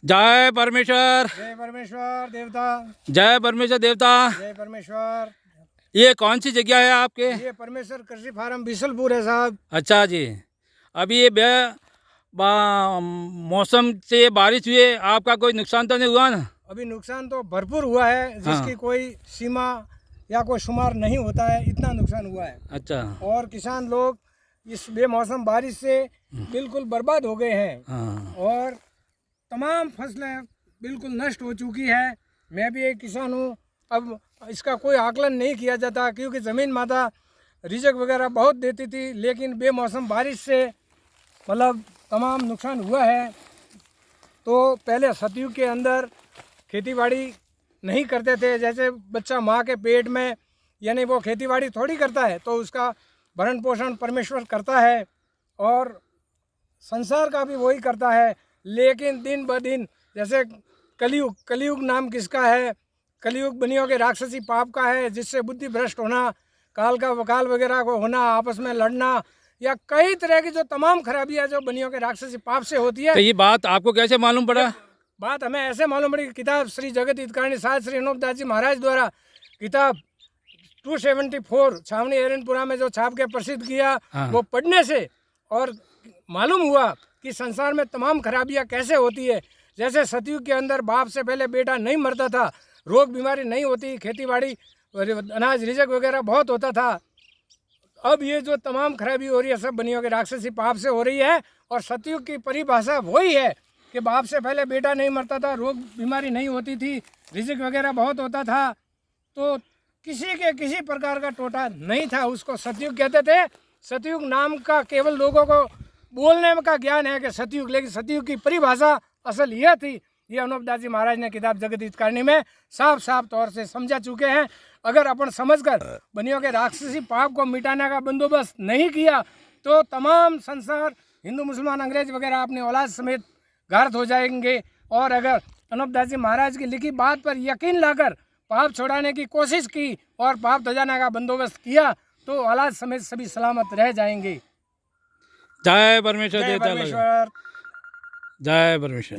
जय परमेश्वर। जय परमेश्वर देवता। जय परमेश्वर देवता। जय परमेश्वर। ये कौन सी जगह है आपके? ये परमेश्वर कृषि फार्म बिशलपुर है साहब। अच्छा जी। अभी ये मौसम से बारिश हुई, आपका कोई नुकसान तो नहीं हुआ ना? अभी नुकसान तो भरपूर हुआ है, जिसकी कोई सीमा या कोई शुमार नहीं होता है, इतना नुकसान हुआ है। अच्छा। और किसान लोग इस बेमौसम बारिश से बिल्कुल बर्बाद हो गए हैं। हाँ। और तमाम फसलें बिल्कुल नष्ट हो चुकी है। मैं भी एक किसान हूँ। अब इसका कोई आकलन नहीं किया जाता, क्योंकि ज़मीन माता रिजक वगैरह बहुत देती थी, लेकिन बेमौसम बारिश से मतलब तमाम नुकसान हुआ है। तो पहले सतयुग के अंदर खेतीबाड़ी नहीं करते थे, जैसे बच्चा माँ के पेट में, यानी वो खेतीबाड़ी थोड़ी करता है, तो उसका भरण पोषण परमेश्वर करता है और संसार का भी वही करता है। लेकिन दिन ब दिन जैसे कलयुग नाम किसका है? कलयुग बनियों के राक्षसी पाप का है, जिससे बुद्धि भ्रष्ट होना, काल का वकाल वगैरह को होना, आपस में लड़ना, या कई तरह की जो तमाम खराबियाँ जो बनियों के राक्षसी पाप से होती है। तो ये बात आपको कैसे मालूम पड़ा? बात हमें ऐसे मालूम पड़ी, किताब श्री जगत हितकारिणी साथ श्री अनूपदास जी महाराज द्वारा किताब 274 छावनी एरनपुरा में जो छाप के प्रसिद्ध किया, वो पढ़ने से और मालूम हुआ कि संसार में तमाम खराबियाँ कैसे होती है। जैसे सतयुग के अंदर बाप से पहले बेटा नहीं मरता था, रोग बीमारी नहीं होती, खेतीबाड़ी अनाज रिजक वगैरह बहुत होता था। अब ये जो तमाम खराबी हो रही है, सब बनियों के राक्षसी पाप से हो रही है। और सतयुग की परिभाषा वही है कि बाप से पहले बेटा नहीं मरता था, रोग बीमारी नहीं होती थी, रिजक वगैरह बहुत होता था, तो किसी के किसी प्रकार का टोटा नहीं था, उसको सतयुग कहते थे। सतयुग नाम का केवल लोगों को बोलने का ज्ञान है कि सतयुग, लेकिन सतयुग की परिभाषा असल यह थी। ये अनूपदास जी महाराज ने किताब जगत हितकारिणी में साफ साफ तौर से समझा चुके हैं। अगर अपन समझकर बनियों के राक्षसी पाप को मिटाने का बंदोबस्त नहीं किया, तो तमाम संसार हिंदू मुसलमान अंग्रेज वगैरह अपनी औलाद समेत घात हो जाएंगे। और अगर अनूपदास जी महाराज की लिखी बात पर यकीन लाकर पाप छोड़ाने की कोशिश की और पाप धजाने का बंदोबस्त किया, तो औलाद समेत सभी सलामत रह जाएंगे। जय परमेश्वर जय देवता। परमेश्वर। जय परमेश्वर।